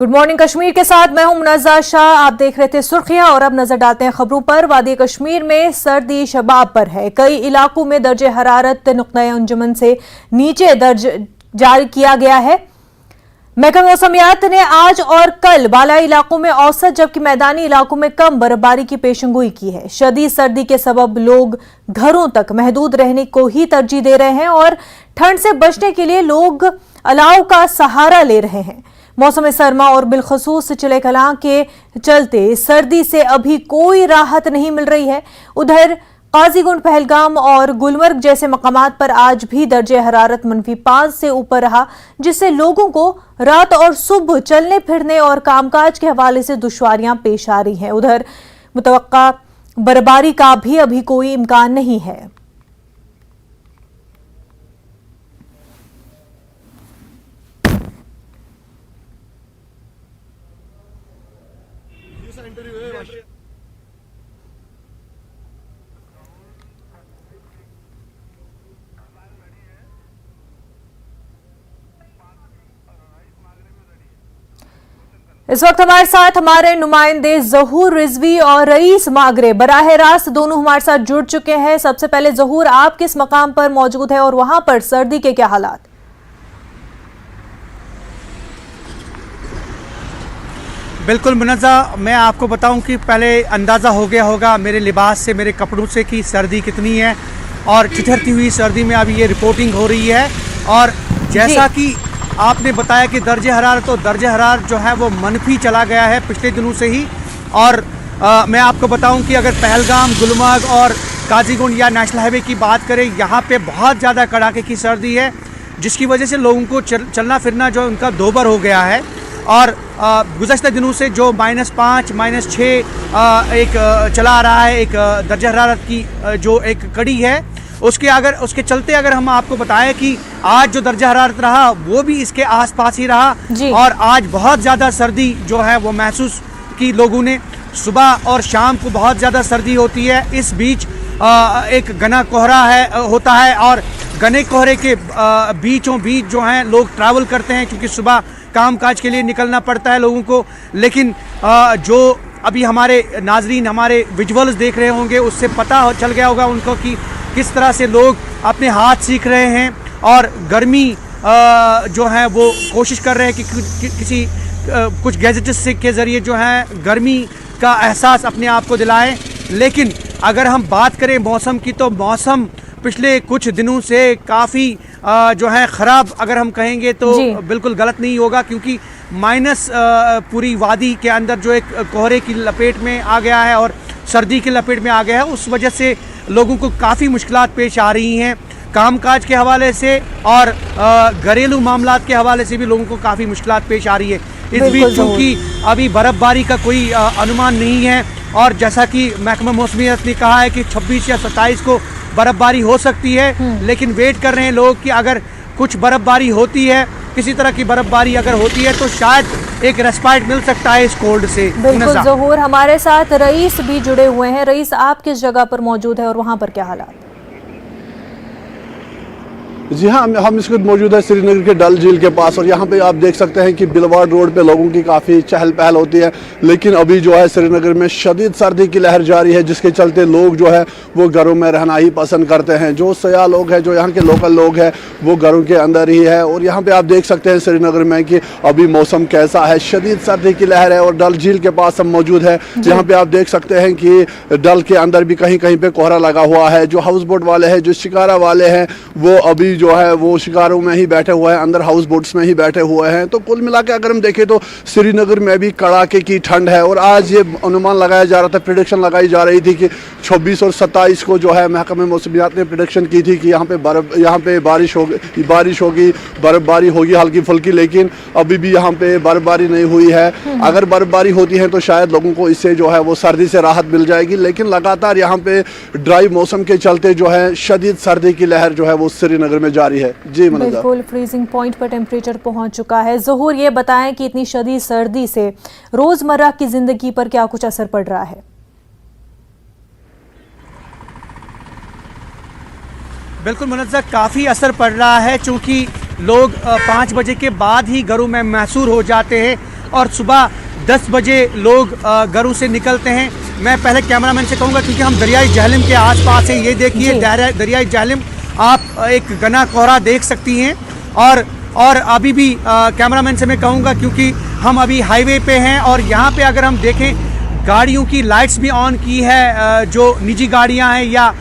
Good morning Kashmir के साथ मैं हूं मुनज़्ज़ा शाह। आप देख रहे थे सुर्खियां और अब नजर डालते हैं खबरों पर। वादी कश्मीर में सर्दी शबाब पर है। कई इलाकों में दर्जे हरारत नुक्ता अंजुमन से नीचे दर्ज जारी किया गया है। महकमा मौसमियात ने आज और कल बालाई इलाकों में औसत जबकि मैदानी इलाकों में कम बर्फबारी की पेशेंगोई की है। शदीद सर्दी के सबब लोग घरों तक महदूद रहने को ही तरजीह दे रहे हैं और ठंड से बचने के लिए लोग अलाव का सहारा ले रहे हैं। मौसम सरमा और बिलखसूस चिले कलां के चलते सर्दी से अभी कोई राहत नहीं मिल रही है। उधर काजीगुंड, पहलगाम और गुलमर्ग जैसे मकामात पर आज भी दर्जे हरारत -5 से ऊपर रहा, जिससे लोगों को रात और सुबह चलने फिरने और कामकाज के हवाले से दुश्वारियां पेश आ रही हैं। उधर मुतवक्का बर्फबारी का भी अभी कोई इम्कान नहीं है। इस वक्त हमारे साथ हमारे नुमाइंदे ज़हूर रिजवी और रईस मागरे बराह रास्त दोनों हमारे साथ जुड़ चुके हैं। सबसे पहले ज़हूर, आप किस मकाम पर मौजूद है और वहां पर सर्दी के क्या हालात? बिल्कुल मुनज़्ज़ा, मैं आपको बताऊं कि पहले अंदाज़ा हो गया होगा मेरे लिबास से, मेरे कपड़ों से कि सर्दी कितनी है और ठिठुरती हुई सर्दी में अभी ये रिपोर्टिंग हो रही है। और जैसा कि आपने बताया कि दर्जे हरारत जो है वो मनफी चला गया है पिछले दिनों से ही। और मैं आपको बताऊं कि अगर पहलगाम, गुलमर्ग और काजीगुंड या नेशनल हाईवे की बात करें, यहाँ पे बहुत ज़्यादा कड़ाके की सर्दी है, जिसकी वजह से लोगों को चलना फिरना जो उनका दोबर हो गया है। और गुज़श्ता दिनों से जो -5, -6 एक चला आ रहा है, एक दर्जा हरारत की जो एक कड़ी है, उसके चलते अगर हम आपको बताएं कि आज जो दर्जा हरारत रहा वो भी इसके आसपास ही रहा। और आज बहुत ज़्यादा सर्दी जो है वो महसूस की लोगों ने। सुबह और शाम को बहुत ज़्यादा सर्दी होती है। इस बीच एक घना कोहरा होता है और घने कोहरे के बीचों बीच जो हैं लोग ट्रैवल करते हैं, क्योंकि सुबह कामकाज के लिए निकलना पड़ता है लोगों को। लेकिन जो अभी हमारे नाजरीन हमारे विजुअल्स देख रहे होंगे, उससे पता चल गया होगा उनको कि किस तरह से लोग अपने हाथ सीख रहे हैं और गर्मी जो है वो कोशिश कर रहे हैं कि कुछ गैजेट्स के ज़रिए जो है गर्मी का एहसास अपने आप को दिलाएं। लेकिन अगर हम बात करें मौसम की, तो मौसम पिछले कुछ दिनों से काफ़ी जो है ख़राब अगर हम कहेंगे तो बिल्कुल गलत नहीं होगा, क्योंकि माइनस पूरी वादी के अंदर जो एक कोहरे की लपेट में आ गया है और सर्दी की लपेट में आ गया है। उस वजह से लोगों को काफ़ी मुश्किलात पेश आ रही हैं, कामकाज के हवाले से और घरेलू मामलात के हवाले से भी लोगों को काफ़ी मुश्किलात पेश आ रही है। इस बीच चूँकि अभी बर्फ़बारी का कोई अनुमान नहीं है और जैसा कि महकमा मौसमियात ने कहा है कि 26 या 27 को बर्फ़बारी हो सकती है, लेकिन वेट कर रहे हैं लोग कि अगर कुछ बर्फ़बारी होती है, किसी तरह की बर्फ़बारी अगर होती है तो शायद एक रेस्पाइट मिल सकता है इस कोल्ड से। बिल्कुल ज़हूर, हमारे साथ रईस भी जुड़े हुए हैं। रईस, आप किस जगह पर मौजूद है और वहाँ पर क्या हालात? जी हाँ, हम इस वक्त मौजूद है श्रीनगर के डल झील के पास और यहाँ पे आप देख सकते हैं कि बिलवाड़ रोड पे लोगों की काफ़ी चहल पहल होती है। लेकिन अभी जो है श्रीनगर में शदीद सर्दी की लहर जारी है, जिसके चलते लोग जो है वो घरों में रहना ही पसंद करते हैं। जो सयाह लोग हैं, जो यहाँ के लोकल लोग हैं, वो घरों के अंदर ही है। और यहाँ पर आप देख सकते हैं श्रीनगर में कि अभी मौसम कैसा है, शदीद सर्दी की लहर है। और डल झील के पास हम मौजूद है, यहाँ पर आप देख सकते हैं कि डल के अंदर भी कहीं कहीं पर कोहरा लगा हुआ है। जो हाउस बोट वाले हैं, जो शिकारा वाले हैं, वो अभी जो है वो शिकारों में ही बैठे हुए हैं, अंदर हाउस बोट्स में ही बैठे हुए हैं। तो कुल मिला के अगर हम देखें तो श्रीनगर में भी कड़ाके की ठंड है। और आज ये अनुमान लगाया जा रहा था, प्रेडिक्शन लगाई जा रही थी कि 26 और 27 को जो है महकमे मौसमियात ने प्रेडिक्शन की थी कि यहाँ पे बारिश होगी, बर्फबारी होगी हल्की फुल्की। लेकिन अभी भी यहाँ पे बर्फबारी नहीं हुई है। अगर बर्फबारी होती है तो शायद लोगों को इससे जो है वो सर्दी से राहत मिल जाएगी। लेकिन लगातार यहाँ पे ड्राई मौसम के चलते जो है शदीद सर्दी की लहर जो है वो श्रीनगर में जारी है। जी बिल्कुल, फ्रीजिंग पॉइंट पर टेम्परेचर पहुंच चुका है। ज़हूर, ये बताएं कि इतनी शदीद सर्दी से रोजमर्रा की जिंदगी पर क्या कुछ असर पड़ रहा है? बिल्कुल मुनज़्ज़ा, काफ़ी असर पड़ रहा है, चूँकि लोग 5 बजे के बाद ही घरों में महसूर हो जाते हैं और सुबह 10 बजे लोग घरों से निकलते हैं। मैं पहले कैमरामैन से कहूँगा, क्योंकि हम दरियाई जहलम के आसपास हैं, ये देखिए दरियाई जहलम आप एक घना कोहरा देख सकती हैं। और अभी भी कैमरामैन से मैं कहूँगा, क्योंकि हम अभी हाईवे पे हैं और यहाँ पे अगर हम देखें गाड़ियों की लाइट्स भी ऑन की है, जो निजी गाड़ियाँ हैं या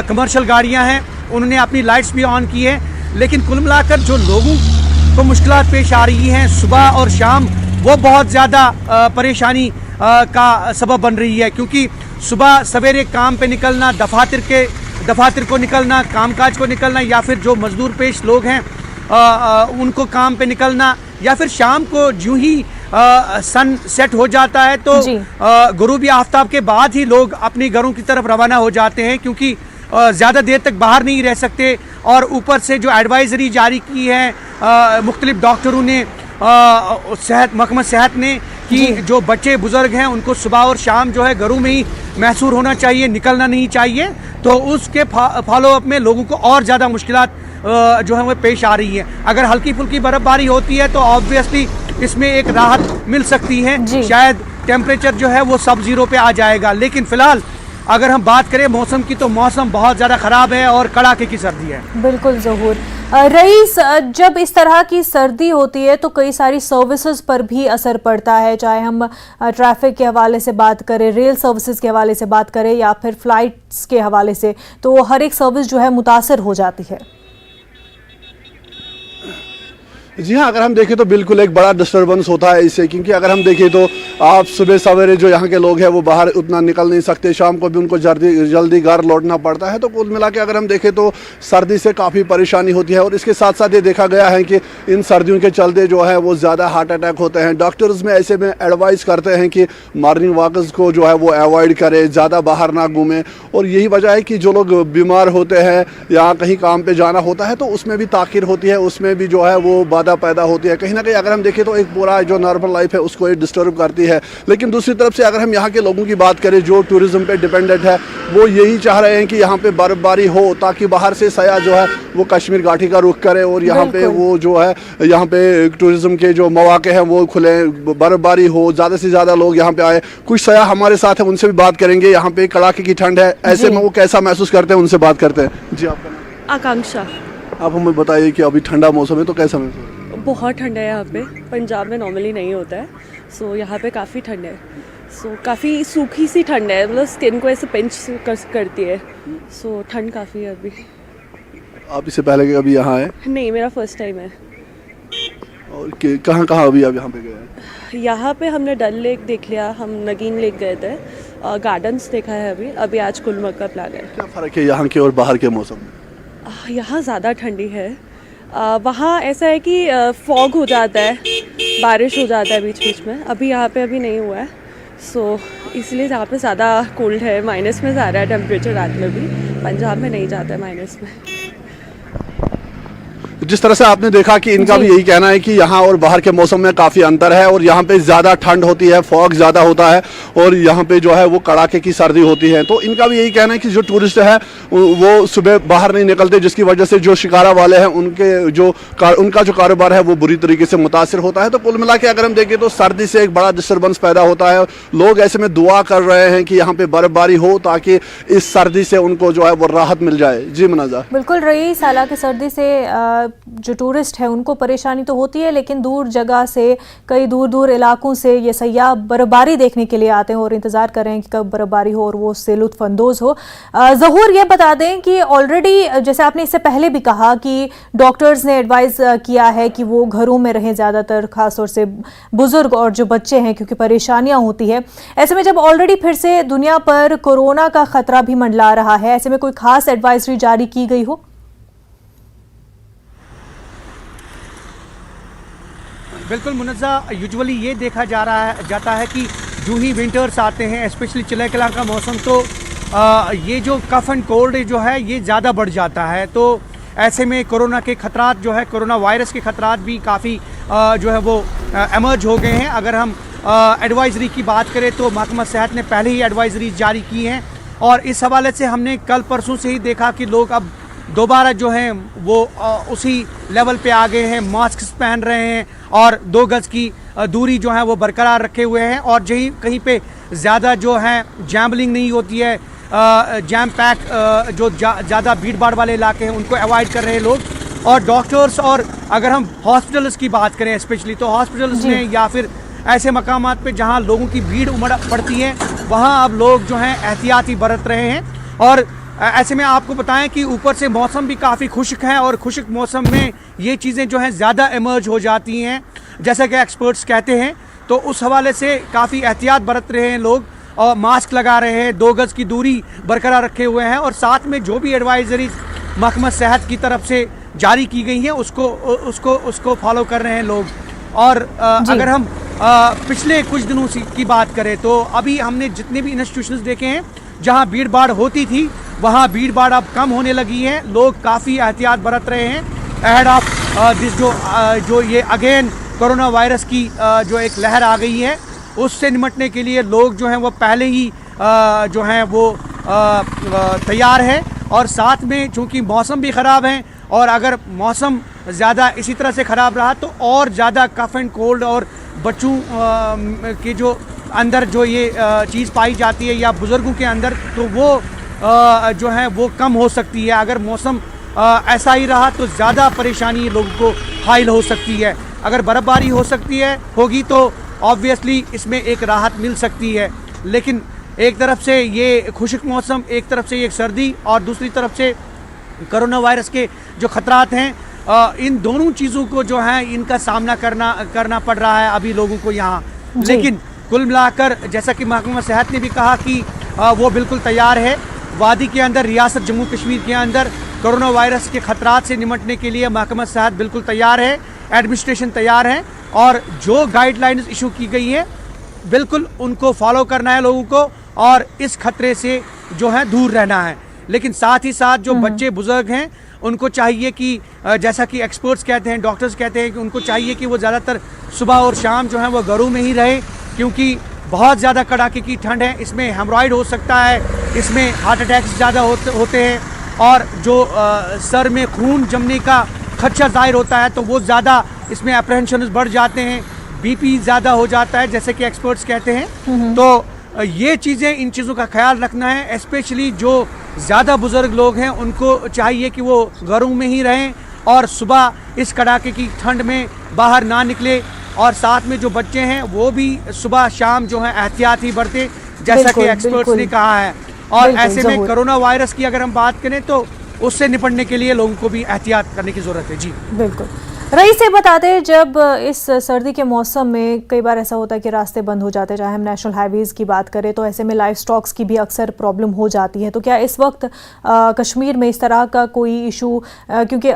कमर्शियल गाड़ियाँ हैं उन्होंने अपनी लाइट्स भी ऑन की है। लेकिन कुल मिलाकर जो लोगों को मुश्किलात पेश आ रही हैं सुबह और शाम, वो बहुत ज़्यादा परेशानी का सबब बन रही है। क्योंकि सुबह सवेरे काम पे निकलना, दफातर को निकलना, कामकाज को निकलना, या फिर जो मजदूर पेश लोग हैं उनको काम पे निकलना, या फिर शाम को जो ही सन सेट हो जाता है तो गुरूबी आफ्ताब के बाद ही लोग अपने घरों की तरफ रवाना हो जाते हैं, क्योंकि ज़्यादा देर तक बाहर नहीं रह सकते। और ऊपर से जो एडवाइजरी जारी की है मुख्तलिफ डॉक्टरों ने, महकमा सेहत ने, कि जो बच्चे बुजुर्ग हैं उनको सुबह और शाम जो है घरों में ही महसूर होना चाहिए, निकलना नहीं चाहिए। तो उसके फॉलो अप में लोगों को और ज़्यादा मुश्किलात जो है वो पेश आ रही है। अगर हल्की फुल्की बर्फबारी होती है तो ऑब्वियसली इसमें एक राहत मिल सकती है, शायद टेम्परेचर जो है वो सब जीरो पे आ जाएगा। लेकिन फिलहाल अगर हम बात करें मौसम की, तो मौसम बहुत ज़्यादा ख़राब है और कड़ाके की सर्दी है। बिल्कुल ज़हूर। रईस, जब इस तरह की सर्दी होती है तो कई सारी सर्विसेज पर भी असर पड़ता है, चाहे हम ट्रैफिक के हवाले से बात करें, रेल सर्विसेज के हवाले से बात करें या फिर फ्लाइट्स के हवाले से, तो हर एक सर्विस जो है मुतासर हो जाती है। जी हाँ, अगर हम देखें तो बिल्कुल एक बड़ा डिस्टर्बेंस होता है इससे, क्योंकि अगर हम देखें तो आप सुबह सवेरे जो यहाँ के लोग हैं वो बाहर उतना निकल नहीं सकते, शाम को भी उनको जल्दी घर लौटना पड़ता है। तो कुल मिला के अगर हम देखें तो सर्दी से काफ़ी परेशानी होती है। और इसके साथ साथ ये देखा गया है कि इन सर्दियों के चलते जो है वो ज़्यादा हार्ट अटैक होते हैं। डॉक्टर्स में ऐसे में एडवाइस करते हैं कि मॉर्निंग वॉक्स को जो है वो अवॉइड करें, ज़्यादा बाहर ना घूमें। और यही वजह है कि जो लोग बीमार होते हैं या कहीं काम पर जाना होता है तो उसमें भी ताख़ीर होती है, उसमें भी जो है वो पैदा होती है। कहीं ना कहीं अगर हम देखें तो एक पूरा जो नॉर्मल लाइफ है उसको ये डिस्टर्ब करती है। लेकिन दूसरी तरफ से अगर हम यहाँ के लोगों की बात करें जो टूरिज्म पे डिपेंडेंट है, वो यही चाह रहे हैं कि यहाँ पे बर्फबारी हो ताकि बाहर से सयाह जो है वो कश्मीर घाटी का रुख करे और यहाँ पे वो जो है यहाँ पे टूरिज्म के जो मौके हैं वो खुले, बर्फबारी हो, ज़्यादा से ज़्यादा लोग यहाँ पे आए। कुछ सयाह हमारे साथ हैं, उनसे भी बात करेंगे। यहाँ पे कड़ाके की ठंड है, ऐसे में वो कैसा महसूस करते हैं, उनसे बात करते हैं। जी, आपका नाम? आकांक्षा। आप हमें बताइए कि अभी ठंडा मौसम है तो कैसा महसूस? बहुत ठंड है यहाँ पे, पंजाब में नॉर्मली नहीं होता है, सो यहाँ पे काफ़ी ठंड है। सो काफ़ी सूखी सी ठंड है, मतलब स्किन को ऐसे पिंच करती है। सो ठंड काफ़ी है अभी। आप इससे पहले कभी यहाँ आए? नहीं, मेरा फर्स्ट टाइम है। और कहाँ कहाँ अभी आप यहाँ पे गए हैं? यहाँ पे हमने डल लेक देख लिया, हम नगीन लेक गए थे, गार्डन्स देखा है अभी आज गुलमर्ग का प्लान है। क्या फ़र्क है यहाँ के और बाहर के मौसम में? यहाँ ज़्यादा ठंडी है, वहाँ ऐसा है कि फॉग हो जाता है, बारिश हो जाता है बीच बीच में। अभी यहाँ पे अभी नहीं हुआ है, सो इसलिए यहाँ पे ज़्यादा कोल्ड है, माइनस में जा रहा है टेम्परेचर रात में भी। पंजाब में नहीं जाता है माइनस में। जिस तरह से आपने देखा कि इनका भी यही कहना है कि यहाँ और बाहर के मौसम में काफ़ी अंतर है और यहाँ पे ज़्यादा ठंड होती है, फॉग ज़्यादा होता है और यहाँ पे जो है वो कड़ाके की सर्दी होती है। तो इनका भी यही कहना है कि जो टूरिस्ट है वो सुबह बाहर नहीं निकलते, जिसकी वजह से जो शिकारा वाले हैं उनका जो कारोबार है वो बुरी तरीके से मुतासर होता है। तो कुल मिला के अगर हम देखें तो सर्दी से एक बड़ा डिस्टर्बेंस पैदा होता है। लोग ऐसे में दुआ कर रहे हैं कि यहाँ पे बर्फबारी हो ताकि इस सर्दी से उनको जो है वो राहत मिल जाए। जी मुनाजा। बिल्कुल रईस, हालांकि सर्दी से जो टूरिस्ट है उनको परेशानी तो होती है, लेकिन दूर जगह से, कई दूर दूर इलाकों से ये सयाह बर्फबारी देखने के लिए आते हैं और इंतज़ार कर रहे हैं कि कब बर्फबारी हो और वो उससे लुत्फ़ अंदोज़ हो। ज़हूर, ये बता दें कि ऑलरेडी जैसे आपने इससे पहले भी कहा कि डॉक्टर्स ने एडवाइस किया है कि वो घरों में रहें, ज़्यादातर ख़ासतौर से बुज़ुर्ग और जो बच्चे हैं, क्योंकि परेशानियाँ होती है। ऐसे में जब ऑलरेडी फिर से दुनिया पर कोरोना का ख़तरा भी मंडला रहा है, ऐसे में कोई ख़ास एडवाइजरी जारी की गई हो? बिल्कुल मुनज़्ज़ा, यूजुअली ये देखा जाता है कि जो ही विंटर्स आते हैं, स्पेशली चिलैकला का मौसम, तो ये जो कफ एंड कोल्ड जो है ये ज़्यादा बढ़ जाता है। तो ऐसे में कोरोना के खतरात जो है, कोरोना वायरस के खतरात भी काफ़ी जो है वो एमर्ज हो गए हैं। अगर हम एडवाइजरी की बात करें तो महकमा सेहत ने पहले ही एडवाइजरी जारी की हैं और इस हवाले से हमने कल परसों से ही देखा कि लोग अब दोबारा जो हैं वो उसी लेवल पे आ गए हैं, मास्क पहन रहे हैं और 2 गज की दूरी जो है वो बरकरार रखे हुए हैं और कहीं कहीं पे ज़्यादा जो है जैम्बलिंग नहीं होती है, जैम पैक जो ज़्यादा भीड़ भाड़ वाले इलाके हैं उनको अवॉइड कर रहे हैं लोग। और डॉक्टर्स, और अगर हम हॉस्पिटल्स की बात करें स्पेशली, तो हॉस्पिटल्स में या फिर ऐसे मकामात पे जहाँ लोगों की भीड़ उमड़ पड़ती है वहाँ अब लोग जो हैं एहतियाती बरत रहे हैं। और ऐसे में आपको बताएं कि ऊपर से मौसम भी काफ़ी खुश्क है और खुश्क मौसम में ये चीज़ें जो हैं ज़्यादा इमर्ज हो जाती हैं जैसा कि एक्सपर्ट्स कहते हैं। तो उस हवाले से काफ़ी एहतियात बरत रहे हैं लोग और मास्क लगा रहे हैं, 2 गज़ की दूरी बरकरार रखे हुए हैं और साथ में जो भी एडवाइजरीज महकमा सेहत की तरफ से जारी की गई हैं उसको फॉलो कर रहे हैं लोग। और अगर हम पिछले कुछ दिनों की बात करें तो अभी हमने जितने भी इंस्टीट्यूशंस देखे हैं जहां भीड़ भाड़ होती थी वहां भीड़ भाड़ अब कम होने लगी है, लोग काफ़ी एहतियात बरत रहे हैं अहेड ऑफ दिस जो ये अगेन कोरोना वायरस की जो एक लहर आ गई है उससे निपटने के लिए लोग जो हैं वो पहले ही जो हैं वो तैयार है। और साथ में चूँकि मौसम भी ख़राब है और अगर मौसम ज़्यादा इसी तरह से ख़राब रहा तो और ज़्यादा कफ एंड कोल्ड और बच्चों के जो अंदर जो ये चीज़ पाई जाती है या बुज़ुर्गों के अंदर तो वो जो है वो कम हो सकती है। अगर मौसम ऐसा ही रहा तो ज़्यादा परेशानी लोगों को हाइल हो सकती है। अगर बर्फ़बारी हो सकती है होगी तो ऑब्वियसली इसमें एक राहत मिल सकती है। लेकिन एक तरफ से ये खुश्क मौसम, एक तरफ से ये सर्दी और दूसरी तरफ से कोरोना वायरस के जो ख़तरात हैं, इन दोनों चीज़ों को जो है इनका सामना करना पड़ रहा है अभी लोगों को यहाँ। लेकिन कुल मिलाकर जैसा कि महकमा सेहत ने भी कहा कि वो बिल्कुल तैयार है। वादी के अंदर, रियासत जम्मू कश्मीर के अंदर कोरोना वायरस के ख़तरात से निपटने के लिए महकमा सेहत बिल्कुल तैयार है, एडमिनिस्ट्रेशन तैयार है और जो गाइडलाइंस इशू की गई है बिल्कुल उनको फॉलो करना है लोगों को और इस खतरे से जो है दूर रहना है। लेकिन साथ ही साथ जो बच्चे बुजुर्ग हैं उनको चाहिए कि जैसा कि एक्सपर्ट्स कहते हैं, डॉक्टर्स कहते हैं कि उनको चाहिए कि वो ज़्यादातर सुबह और शाम जो है वो घरों में ही रहे क्योंकि बहुत ज़्यादा कड़ाके की ठंड है। इसमें हेमरॉइड हो सकता है, इसमें हार्ट अटैक्स ज़्यादा होते हैं और जो सर में खून जमने का खदशा ज़ाहिर होता है तो वो ज़्यादा इसमें अप्रहेंशन बढ़ जाते हैं, बीपी ज़्यादा हो जाता है जैसे कि एक्सपर्ट्स कहते हैं। तो ये चीज़ें, इन चीज़ों का ख्याल रखना है। स्पेशली जो ज़्यादा बुज़ुर्ग लोग हैं उनको चाहिए कि वो घरों में ही रहें और सुबह इस कड़ाके की ठंड में बाहर ना निकले और साथ में जो बच्चे हैं वो भी सुबह शाम जो है एहतियात ही बरते जैसा कि एक्सपर्ट्स ने कहा है। और ऐसे में कोरोना वायरस की अगर हम बात करें तो उससे निपटने के लिए लोगों को भी एहतियात करने की ज़रूरत है। जी बिल्कुल। रईस से बताते हैं, जब इस सर्दी के मौसम में कई बार ऐसा होता है कि रास्ते बंद हो जाते हैं, चाहे हम नेशनल हाईवेज़ की बात करें तो ऐसे में लाइफ स्टॉक्स की भी अक्सर प्रॉब्लम हो जाती है। तो क्या इस वक्त कश्मीर में इस तरह का कोई इशू, क्योंकि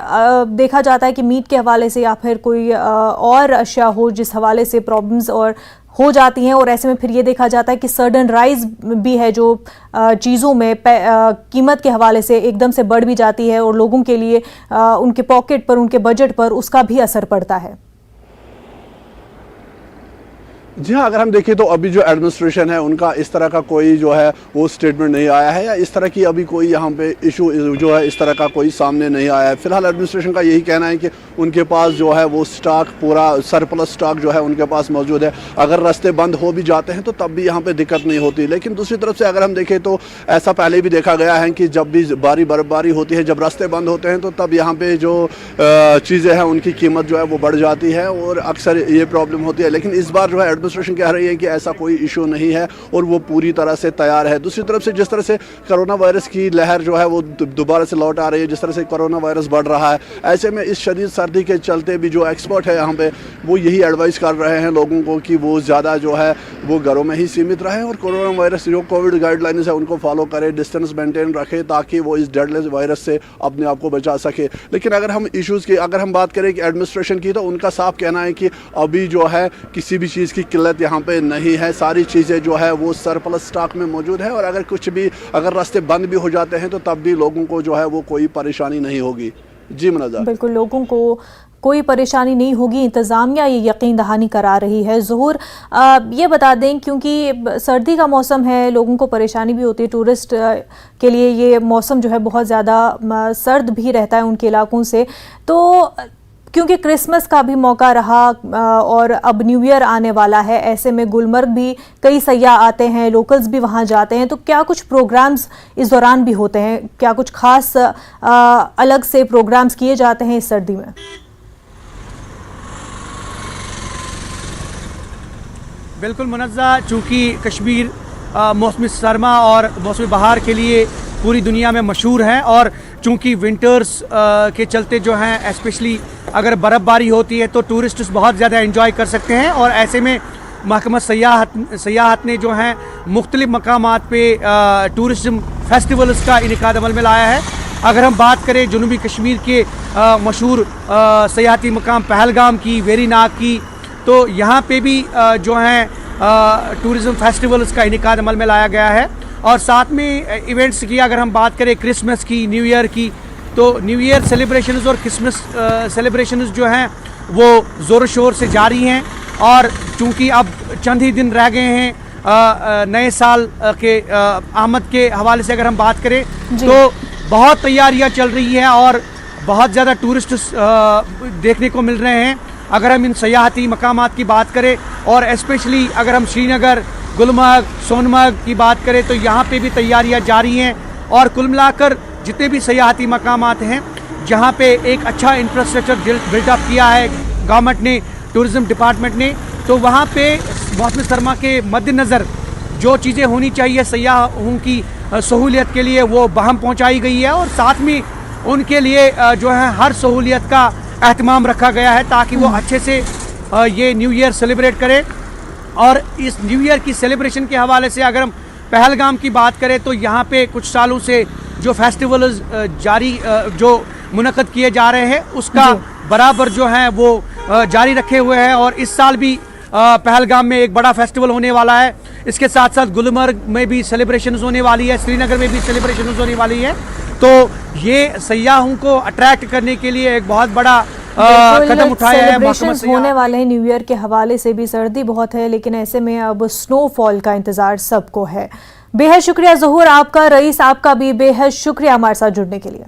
देखा जाता है कि मीट के हवाले से या फिर कोई और अशिया हो जिस हवाले से प्रॉब्लम्स और हो जाती हैं और ऐसे में फिर ये देखा जाता है कि सडन राइज भी है जो चीज़ों में कीमत के हवाले से एकदम से बढ़ भी जाती है और लोगों के लिए उनके पॉकेट पर, उनके बजट पर उसका भी असर पड़ता है। जी हाँ, अगर हम देखें तो अभी जो एडमिनिस्ट्रेशन है उनका इस तरह का कोई जो है वो स्टेटमेंट नहीं आया है या इस तरह की अभी कोई यहाँ पे इशू जो है इस तरह का कोई सामने नहीं आया है। फिलहाल एडमिनिस्ट्रेशन का यही कहना है कि उनके पास जो है वो स्टॉक, पूरा सरप्लस स्टॉक जो है उनके पास मौजूद है। अगर रास्ते बंद हो भी जाते हैं तो तब भी यहाँ पे दिक्कत नहीं होती। लेकिन दूसरी तरफ से अगर हम देखें तो ऐसा पहले भी देखा गया है कि जब भी बर्फबारी होती है, जब रास्ते बंद होते हैं तो तब यहाँ पे जो चीज़ें हैं उनकी कीमत जो है वो बढ़ जाती है और अक्सर ये प्रॉब्लम होती है। लेकिन इस बार जो है एडमिनिस्ट्रेशन कह रही है कि ऐसा कोई इशू नहीं है और वो पूरी तरह से तैयार है। दूसरी तरफ से जिस तरह से कोरोना वायरस की लहर जो है वो दोबारा से लौट आ रही है, जिस तरह से कोरोना वायरस बढ़ रहा है, ऐसे में इस शदीद सर्दी के चलते भी जो एक्सपर्ट है यहाँ पे वो यही एडवाइस कर रहे हैं लोगों को कि वो ज़्यादा जो है वो घरों में ही सीमित रहें और कोरोना वायरस जो कोविड गाइडलाइंस है उनको फॉलो करें, डिस्टेंस मेंटेन रखें ताकि वो इस डेडली वायरस से अपने आप को बचा सके। लेकिन अगर हम इश्यूज़ की अगर हम बात करें कि एडमिनिस्ट्रेशन की, तो उनका साफ कहना है कि अभी जो है किसी भी चीज़ की किल्लत यहाँ पे नहीं है, सारी चीज़ें जो है वो सरप्लस स्टॉक में मौजूद है और अगर रास्ते बंद भी हो जाते हैं तो तब भी लोगों को जो है वो कोई परेशानी नहीं होगी। जी मुनज़्ज़ा, बिल्कुल, लोगों को कोई परेशानी नहीं होगी, इंतज़ामिया ये यकीन दहानी करा रही है। ज़हूर, ये बता दें क्योंकि सर्दी का मौसम है, लोगों को परेशानी भी होती है, टूरिस्ट के लिए ये मौसम जो है बहुत ज़्यादा सर्द भी रहता है उनके इलाकों से, तो क्योंकि क्रिसमस का भी मौका रहा और अब न्यू ईयर आने वाला है, ऐसे में गुलमर्ग भी कई सयाह आते हैं, लोकल्स भी वहाँ जाते हैं, तो क्या कुछ प्रोग्राम्स इस दौरान भी होते हैं? क्या कुछ खास अलग से प्रोग्राम्स किए जाते हैं इस सर्दी में? बिल्कुल मुनज़्ज़ा, चूँकि कश्मीर मौसमी सरमा और मौसमी बहार के लिए पूरी दुनिया में मशहूर है, और चूँकि विंटर्स के चलते जो हैं स्पेशली अगर बर्फ़बारी होती है तो टूरिस्ट्स बहुत ज़्यादा एंजॉय कर सकते हैं। और ऐसे में महकमा सयाहत ने जो हैं मुख्तलिफ़ मकामात पे टूरिज़म फेस्टिवल्स का इनेकाद अमल में लाया है। अगर हम बात करें जनूबी कश्मीर के मशहूर सयाहती मकाम पहलगाम की, वेरीनाग की, तो यहाँ पे भी जो हैं टूरिज़म फेस्टिवल्स का इनेकाद अमल में लाया गया है। और साथ में इवेंट्स की अगर हम बात करें क्रिसमस की, न्यू ईयर की, तो न्यू ईयर सेलिब्रेशंस और क्रिसमस सेलिब्रेशंस जो हैं वो ज़ोर शोर से जारी हैं। और चूँकि अब चंद ही दिन रह गए हैं नए साल के आमद के हवाले से अगर हम बात करें तो बहुत तैयारियां चल रही हैं और बहुत ज़्यादा टूरिस्ट देखने को मिल रहे हैं। अगर हम इन सयाहती मकामात की बात करें और स्पेशली अगर हम श्रीनगर, गुलमर्ग, सोनमर्ग की बात करें तो यहाँ पे भी तैयारियाँ जारी हैं। और कुल मिलाकर जितने भी सयाहती मकामात हैं जहाँ पे एक अच्छा इंफ्रास्ट्रक्चर बिल्डअप किया है गवर्नमेंट ने, टूरिज़म डिपार्टमेंट ने, तो वहाँ पे मौसमी सरमा के मद्देनज़र जो चीज़ें होनी चाहिए सयाहों की सहूलियत के लिए वो बहम पहुँचाई गई है। और साथ में उनके लिए जो है हर सहूलियत का एहतमाम रखा गया है ताकि वो अच्छे से ये न्यू ईयर सेलिब्रेट करें। और इस न्यू ईयर की सेलिब्रेशन के हवाले से अगर हम पहलगाम की बात करें तो यहाँ पे कुछ सालों से जो फेस्टिवल जारी जो मुनक़द किए जा रहे हैं उसका बराबर जो है वो जारी रखे हुए हैं। और इस साल भी पहलगाम में एक बड़ा फेस्टिवल होने वाला है। इसके साथ साथ गुलमर्ग में भी सेलिब्रेशन होने वाली है, श्रीनगर में भी सेलिब्रेशन होने वाली है। तो ये सयाहों को अट्रैक्ट करने के लिए एक बहुत बड़ा कदम उठाया है। सेलिब्रेशंस होने वाले हैं न्यू ईयर के हवाले से भी। सर्दी बहुत है लेकिन ऐसे में अब स्नोफॉल का इंतजार सबको है। बेहद शुक्रिया ज़हूर आपका, रईस आपका भी बेहद शुक्रिया हमारे साथ जुड़ने के लिए।